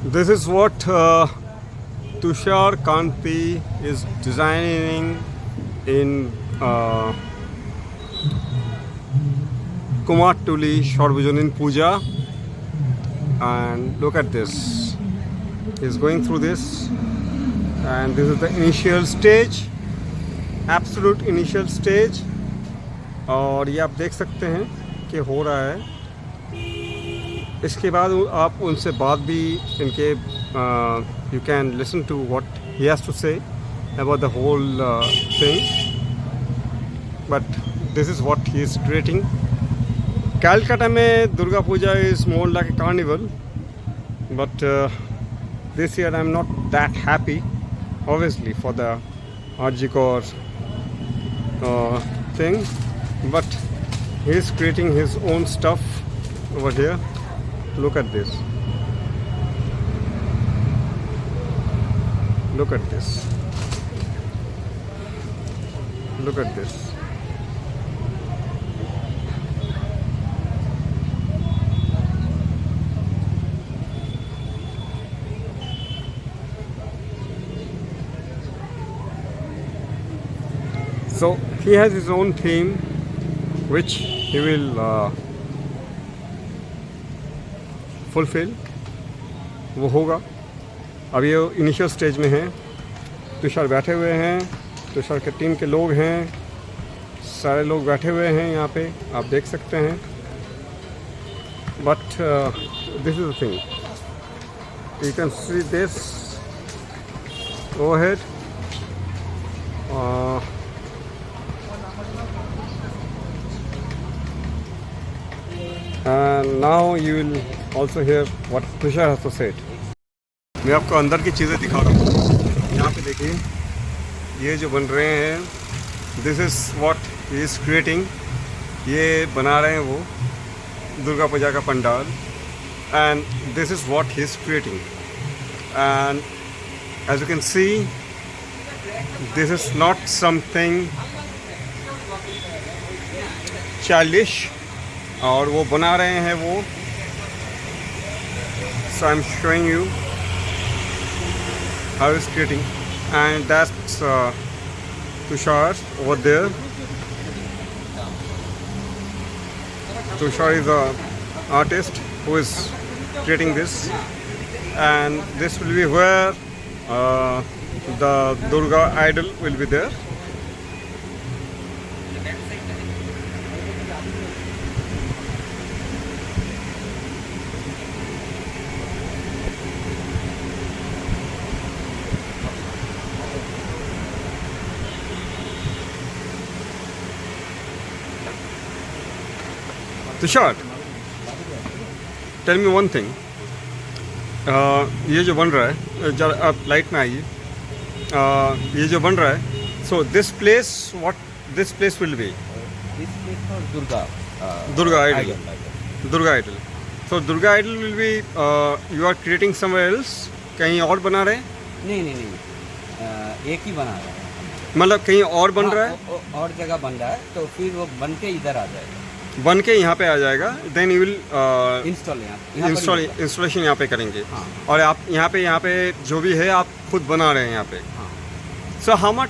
This is what Tushar Kanti is designing in Kumatuli Sarvajanin Puja. And look at this. He's going through this. And this is the initial stage. Absolute initial stage. और ये आप देख सकते हैं कि हो रहा है. इसके बाद आप उनसे बात भी इनके you can listen to what he has to say about the whole thing. But this is what he is creating. Calcutta में Durga Puja is more like a carnival, but this year I am not that happy obviously for the Arjikor thing, but he is creating his own stuff over here. Look at this. Look at this. Look at this. So he has his own theme which he will fulfill. वो होगा. अभी ये initial stage में है. तुषार बैठे हुए हैं. तुषार के टीम के लोग हैं. सारे लोग बैठे हुए हैं यहाँ पे, आप देख सकते हैं. But this is the thing. You can see this overhead. And now you will also hear what Tushar has to say. मैं आपको अंदर की चीज़ें दिखा रहा हूँ. यहाँ पे देखिए, ये जो बन रहे हैं, this is what he is creating. ये बना रहे हैं वो दुर्गा पूजा का pandal. And this is what he is creating. And as you can see, this is not something childish. और वो बना रहे हैं वो. So I am showing you how is creating. And that's Tushar over there. Tushar is a artist who is creating this, and this will be where the Durga idol will be there. Tushar, tell me one thing. ये जो बन रहा है, जरा आप light में आइए. ये जो बन रहा है, so this place, what this place will be? This place for Durga. Durga idol. Durga idol. So Durga idol will be you are creating somewhere else. कहीं और बना रहे हैं? नहीं, एक ही बना रहा है. मतलब कहीं और बन रहा है? और जगह बन रहा है, तो फिर वो बन के इधर आ जाएगा. बन के यहाँ पे आ जाएगा. देन यू विल इंस्टॉलेशन यहाँ पे करेंगे. हाँ. और आप यहाँ पे जो भी है आप खुद बना रहे हैं यहाँ पे. So how much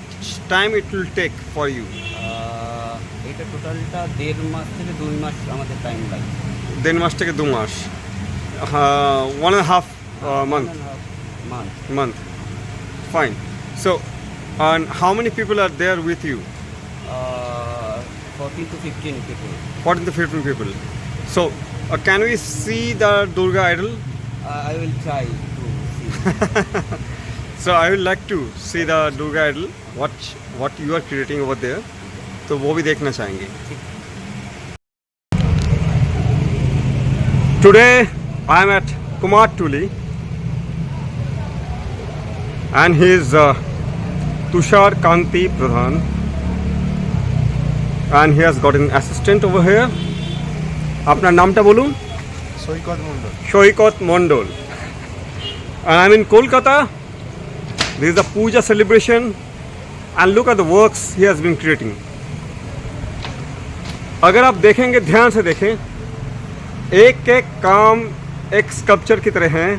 time it will take for you? এটা টোটালটা 1.5 মাস থেকে 2 মাস আমাদের টাইম লাগে. 1.5 মাস থেকে 2 মাস. 1.5 month. Fine. So and how many people are there with you? 14 to 15 people. 14 to 15 people. So can we see the Durga idol? I will try to see. So I would like to see the Durga idol. What you are creating over there. तो वो भी देखना चाहेंगे. Today I am at Kumatuli, and he is Tushar Kanti Pradhan, and he has got an assistant over here. আপনার নামটা বলুন. সৈকত মণ্ডল. And I'm in Kolkata. This is the puja celebration, and look at the works he has been creating. अगर आप देखेंगे, ध्यान से देखें, एक एक काम एक स्कल्पचर की तरह हैं.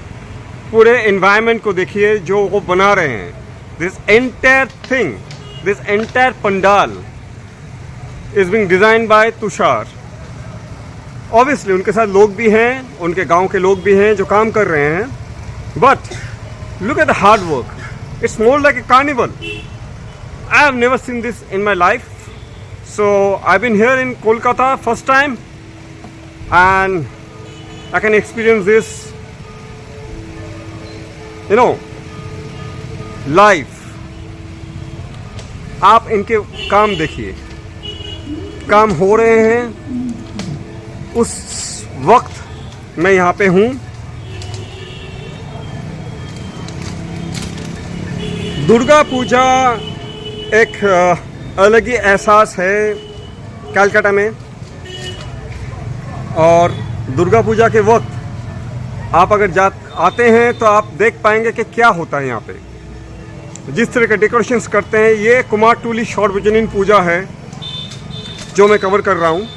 पूरे एनवायरनमेंट को देखिए जो वो बना रहे हैं. This entire thing, this entire pandal is being design by Tushar. Obviously उनके साथ लोग भी हैं, उनके गांव के लोग भी हैं जो काम कर रहे हैं. But look at the hard work. It's more like a carnival. I have never seen this in my life. So I've been here in Kolkata first time and I can experience this, you know, live. आप इनके काम देखिए, काम हो रहे हैं. उस वक्त मैं यहाँ पे हूँ. दुर्गा पूजा एक अलग ही एहसास है कलकत्ता में. और दुर्गा पूजा के वक्त आप अगर आते हैं तो आप देख पाएंगे कि क्या होता है यहाँ पे. जिस तरह के डेकोरेशंस करते हैं. ये कुमारटुली सार्वजनिक पूजा है जो मैं कवर कर रहा हूँ.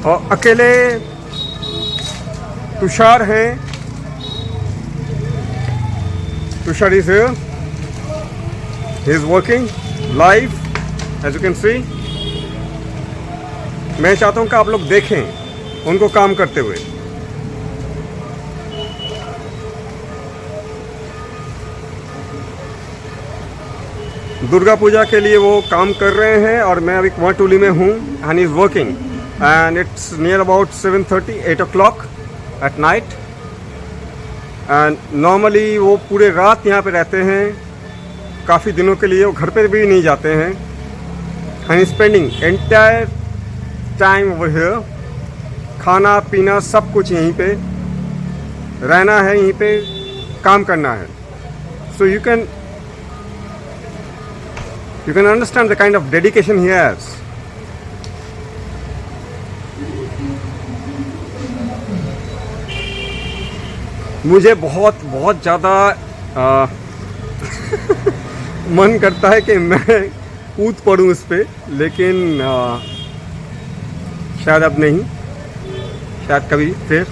और अकेले तुषार हैं. Tushar is here. He is working live, as you can see. मैं चाहता हूँ कि आप लोग देखें उनको काम करते हुए. दुर्गा पूजा के लिए वो काम कर रहे हैं और मैं अभी कुमारटुली में हूँ. and he is working and it's near about 7:30, 8 o'clock at night. And normally वो पूरे रात यहाँ पे रहते हैं. काफ़ी दिनों के लिए वो घर पे भी नहीं जाते हैं. And spending entire time over here. खाना पीना सब कुछ यहीं पे, रहना है यहीं पे, काम करना है. So you can understand the kind of dedication he has. मुझे बहुत ज़्यादा मन करता है कि मैं कूद पड़ूं इस पे, लेकिन शायद अब नहीं, शायद कभी फिर.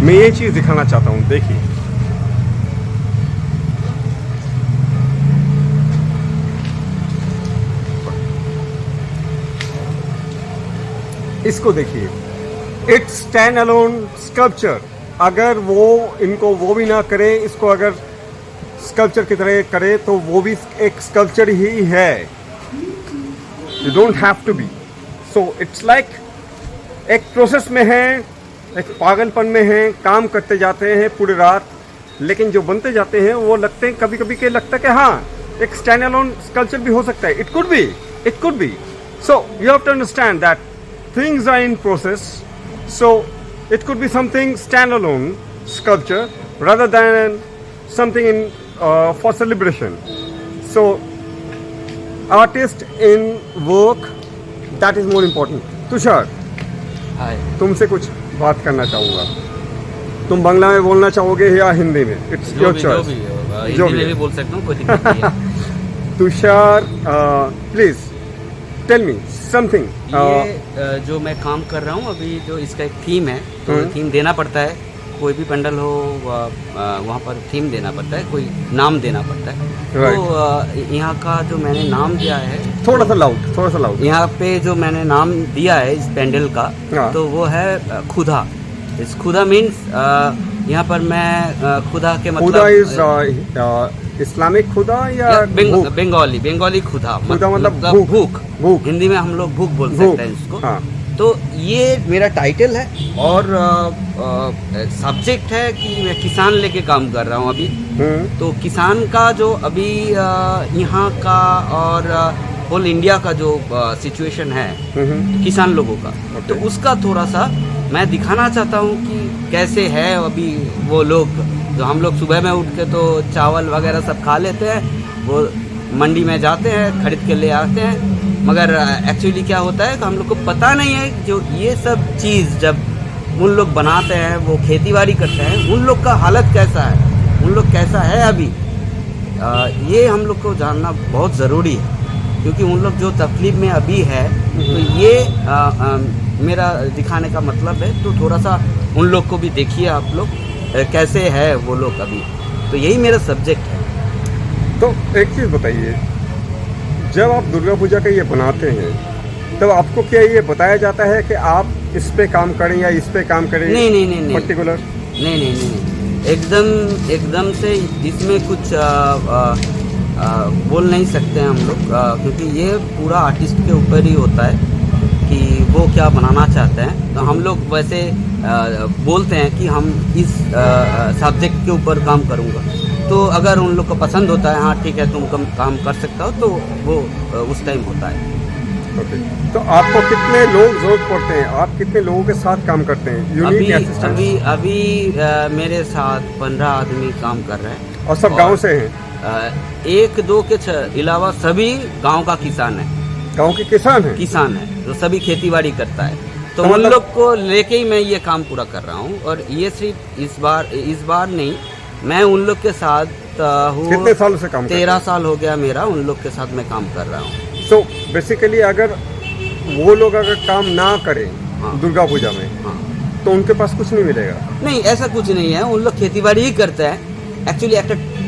मैं ये चीज़ दिखाना चाहता हूँ. देखिए इसको देखिए. It's stand alone sculpture. अगर वो इनको वो भी ना करे, इसको अगर स्कल्पचर की तरह करे तो वो भी एक स्कल्पचर ही है. You don't have to be. So it's like एक प्रोसेस में है, एक पागलपन में है. काम करते जाते हैं पूरी रात, लेकिन जो बनते जाते हैं वो लगते हैं कभी कभी के लगता है कि हाँ एक स्टैंड अलोन स्कल्पचर भी हो सकता है. It could be. So you have to understand that things are in process. So it could be something standalone sculpture rather than something in for celebration. So artist in work, that is more important. Tushar, hi. तुमसे कुछ बात करना चाहूँगा. तुम बांग्ला में बोलना चाहोगे या हिंदी में? It's your choice. हिंदी में भी बोल सकता हूँ, कोई दिक्कत नहीं है. Tushar, please tell me something. ये जो मैं काम कर रहा हूँ अभी, जो इसका एक थीम है, तो थीम देना पड़ता है. कोई भी पंडल हो वहाँ पर थीम देना पड़ता है, कोई नाम देना पड़ता है. तो यहाँ का जो मैंने नाम दिया है, थोड़ा सा लाउड. यहाँ पे जो मैंने नाम दिया है इस पेंडल का, तो वो है खुदा. इस खुदा मीन्स यहाँ पर मैं खुदा के मतलब खुदा इज इस्लामिक खुदा या बंगाली खुदा मतलब भूख. हिंदी में हम लोग भूख बोल सकते हैं इसको. हाँ. तो ये मेरा टाइटल है और सब्जेक्ट है कि मैं किसान लेके काम कर रहा हूँ अभी. तो किसान का जो अभी यहाँ का और होल इंडिया का जो सिचुएशन है किसान लोगों का, तो उसका थोड़ा सा मैं दिखाना चाहता हूँ कि कैसे है अभी वो लोग. जो हम लोग सुबह में उठ के तो चावल वगैरह सब खा लेते हैं, वो मंडी में जाते हैं, खरीद के ले आते हैं, मगर एक्चुअली क्या होता है कि हम लोग को पता नहीं है जो ये सब चीज़ जब उन लोग बनाते हैं, वो खेती बाड़ी करते हैं, उन लोग का हालत कैसा है, उन लोग कैसा है अभी. ये हम लोग को जानना बहुत ज़रूरी है, क्योंकि उन लोग जो तकलीफ में अभी है, तो ये मेरा दिखाने का मतलब है। तो थोड़ा सा उन लोग को भी देखिए आप लोग, कैसे है वो लोग अभी। तो यही मेरा सब्जेक्ट है। तो एक चीज़ बताइए, जब आप दुर्गा पूजा का ये बनाते हैं तब आपको क्या ये बताया जाता है कि आप इस पे काम करें या इस पे काम करें? नहीं पर्टिकुलर नहीं, एकदम से इसमें कुछ बोल नहीं सकते हैं हम लोग, क्योंकि ये पूरा आर्टिस्ट के ऊपर ही होता है कि वो क्या बनाना चाहते हैं। तो हम लोग वैसे बोलते हैं कि हम इस सब्जेक्ट के ऊपर काम करूँगा, तो अगर उन लोग को पसंद होता है, हाँ ठीक है तुम काम कर सकते हो, तो वो उस टाइम होता है। ओके। तो आपको कितने लोग जरूरत पड़ते हैं? आप कितने लोगों के साथ काम करते हैं? Unique assistant? अभी मेरे साथ 15 आदमी काम कर रहे हैं। और सब गांव से हैं? एक दो के अलावा सभी गांव का किसान है। गांव के किसान हैं? किसान है, तो सभी खेती बाड़ी करता है। तो तो उन मतलब- लोग को लेके ही मैं ये काम पूरा कर रहा हूँ। और ये सिर्फ इस बार नहीं, मैं उन लोग के साथ हूँ। कितने सालों से काम 13 साल हो गया मेरा उन लोग के साथ मैं काम कर रहा हूँ। सो बेसिकली अगर वो लोग अगर काम ना करें हाँ। दुर्गा पूजा में, हाँ, तो उनके पास कुछ नहीं मिलेगा? नहीं ऐसा कुछ नहीं है, उन लोग खेती बाड़ी ही करते हैं। एक्चुअली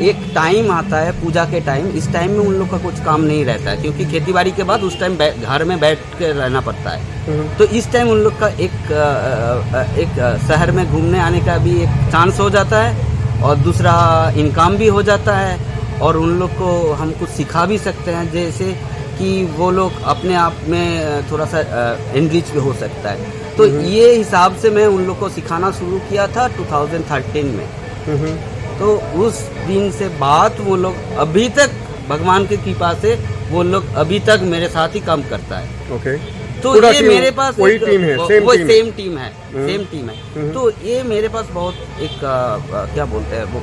एक टाइम आता है पूजा के टाइम, इस टाइम में उन लोग का कुछ काम नहीं रहता है, क्योंकि खेती बाड़ी के बाद उस टाइम घर में बैठ के रहना पड़ता है। तो इस टाइम उन लोग का एक शहर में घूमने आने का भी एक चांस हो जाता है, और दूसरा इनकम भी हो जाता है, और उन लोग को हम कुछ सिखा भी सकते हैं, जैसे कि वो लोग अपने आप में थोड़ा सा एनरिच भी हो सकता है। तो ये हिसाब से मैं उन लोग को सिखाना शुरू किया था 2013 में। तो उस दिन से बाद वो लोग अभी तक भगवान की कृपा से वो लोग अभी तक मेरे साथ ही काम करता है। ओके। तो पूरा ये टीम- मेरे पास वही टीम है, सेम टीम है। सेम टीम है। तो ये मेरे पास बहुत एक क्या बोलते हैं वो,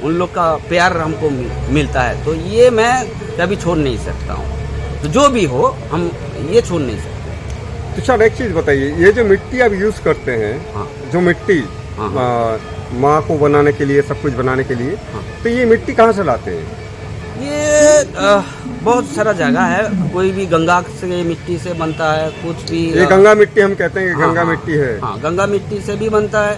उन लोग का प्यार हमको मिलता है। तो ये मैं कभी छोड़ नहीं सकता हूँ। तो जो भी हो हम ये छोड़ नहीं सकते। तो सर एक चीज़ बताइए, ये जो मिट्टी आप यूज़ करते हैं, हाँ। जो मिट्टी हाँ। माँ को बनाने के लिए, सब कुछ बनाने के लिए, हाँ। तो ये मिट्टी कहाँ से लाते हैं? ये बहुत सारा जगह है, कोई भी गंगा से मिट्टी से बनता है, कुछ भी ये गंगा मिट्टी हम कहते हैं कि हाँ, गंगा हाँ, मिट्टी है। हाँ, गंगा मिट्टी से भी बनता है,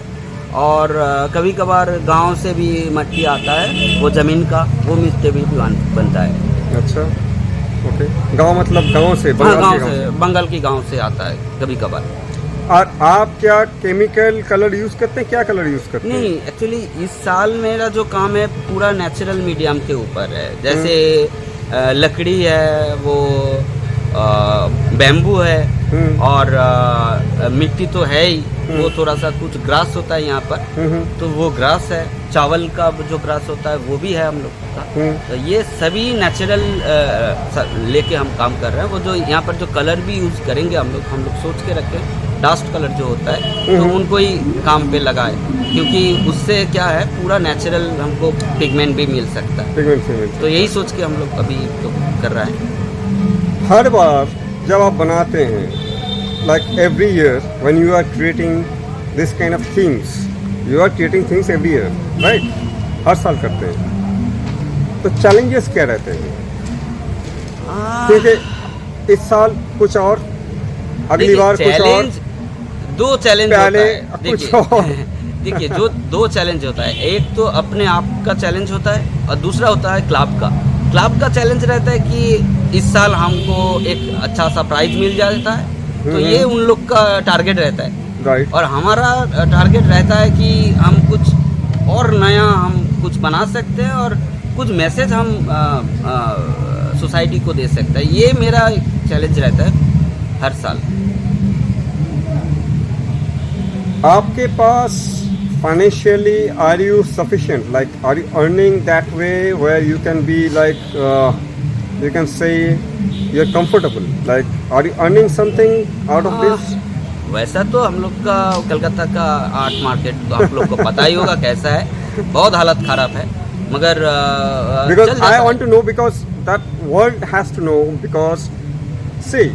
और कभी कभार गांव से भी मिट्टी आता है, वो ज़मीन का वो मिट्टी भी बनता है। अच्छा, ओके। गांव मतलब गांव से, हाँ, बंगाल गांव के गांव से, बंगाल की गांव से आता है कभी कभार। और आप क्या केमिकल कलर यूज़ करते हैं? क्या कलर यूज़ करते हैं? नहीं, एक्चुअली इस साल मेरा जो काम है पूरा नेचुरल मीडियम के ऊपर है। जैसे लकड़ी है, वो बैम्बू है, और मिट्टी तो है ही, वो थोड़ा सा कुछ ग्रास होता है यहाँ पर, तो वो ग्रास है। चावल का जो ग्रास होता है वो भी है हम लोग का। तो ये सभी नेचुरल लेके हम काम कर रहे हैं। वो जो यहाँ पर जो कलर भी यूज़ करेंगे हम लोग सोच के रखे, डास्ट कलर जो होता है, तो उनको ही काम पे लगाए, क्योंकि उससे क्या है पूरा नेचुरल हमको पिगमेंट भी मिल सकता है। पिगमेंट से मिलता तो यही सोच के हम लोग अभी तो कर रहे हैं। है। हर बार जब आप बनाते हैं, like every year when you are creating this kind of things, you are creating things every year, right? हर साल करते हैं। तो चैलेंजेस क्या रहते हैं? क्योंकि इस साल कुछ और, अगली बार कुछ और, चैलेंज, दो चैलेंज होता पहले है। कुछ और। देखिए जो दो चैलेंज होता है, एक तो अपने आप का चैलेंज होता है, और दूसरा होता है क्लब का। क्लब का चैलेंज रहता है कि इस साल हमको एक अच्छा सा प्राइज मिल जाता है, तो ये उन लोग का टारगेट रहता है। राइट। और हमारा टारगेट रहता है कि हम कुछ और नया हम कुछ बना सकते हैं, और कुछ मैसेज हम सोसाइटी को दे सकते हैं। ये मेरा चैलेंज रहता है हर साल। आपके पास financially are you sufficient, like are you earning that way where you can be like you can say you're comfortable, like are you earning something out of this? वैसा तो हम लोग का कलकत्ता का आर्ट मार्केट तो आप लोग को पता ही होगा कैसा है, बहुत हालत खराब है, मगर Because चल जाता I है। want to know, because that world has to know, because see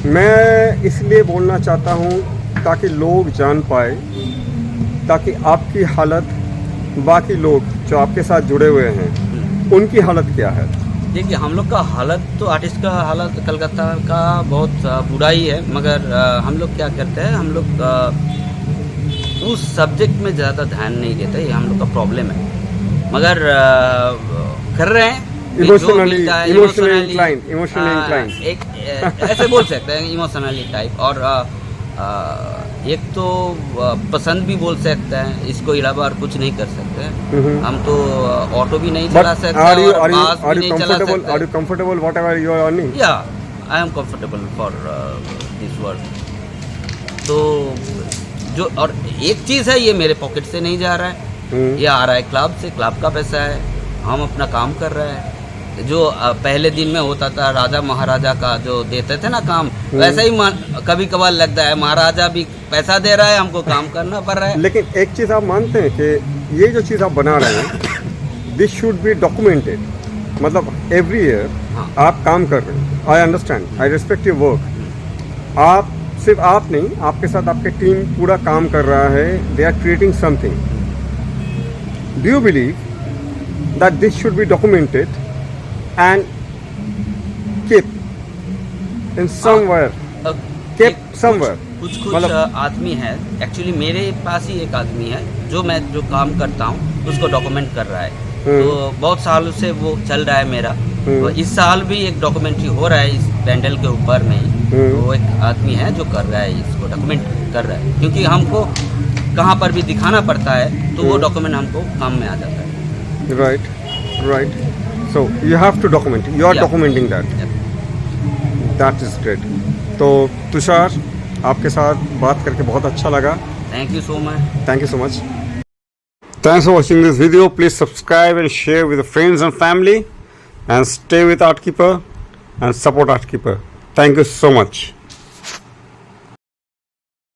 मैं इसलिए बोलना चाहता हूँ ताकि लोग जान पाए, ताकि आपकी हालत बाकी लोग जो आपके साथ जुड़े हुए हैं उनकी हालत क्या है? देखिए हम लोग का हालत तो आर्टिस्ट का हालत कलकत्ता का बहुत बुरा ही है, मगर हम लोग क्या करते हैं, हम लोग उस सब्जेक्ट में ज़्यादा ध्यान नहीं देते, ये हम लोग का प्रॉब्लम है। मगर कर रहे हैं इमोशनली inclined एक ऐसे बोल सकते हैं, इमोशनली टाइप। और एक तो पसंद भी बोल सकते हैं, इसको अलावा और कुछ नहीं कर सकते हैं। हम तो ऑटो भी नहीं चला सकते और बस भी नहीं चला सकते। Are you comfortable whatever you are earning? Yeah, I am comfortable for this work. तो जो और एक चीज़ है, ये मेरे पॉकेट से नहीं जा रहा है, ये आ रहा है क्लब से, क्लब का पैसा है, हम अपना काम कर रहे हैं। जो पहले दिन में होता था राजा महाराजा का जो देते थे ना काम, वैसा ही कभी कभार लगता है महाराजा भी पैसा दे रहा है, हमको काम करना पड़ रहा है। लेकिन एक चीज़ आप मानते हैं कि ये जो चीज़ आप बना रहे हैं दिस शुड बी डॉक्यूमेंटेड, मतलब एवरी ईयर आप काम कर रहे हैं। I understand, I respect your work. आप सिर्फ आप नहीं, आपके साथ आपके टीम पूरा काम कर रहा है, they are creating something. Do you believe that this should be documented and kept in somewhere, kept somewhere? कुछ आदमी है, एक्चुअली मेरे पास ही एक आदमी है जो मैं जो काम करता हूँ उसको डॉक्यूमेंट कर रहा है। तो बहुत सालों से वो चल रहा है मेरा। तो इस साल भी एक डॉक्यूमेंट्री हो रहा है इस पैंडल के ऊपर में ही। तो वो एक आदमी है जो कर रहा है, इसको डॉक्यूमेंट कर रहा है, क्योंकि हमको कहाँ पर भी दिखाना पड़ता है तो वो डॉक्यूमेंट हमको काम में आ जाता है। Right right. So you have to document. You are documenting that. That is great. तो तुषार, आपके साथ बात करके बहुत अच्छा लगा। Thank you so much. Thank you so much. Thanks for watching this video. Please subscribe and share with your friends and family, and stay with Artkeeper and support Artkeeper. Thank you so much.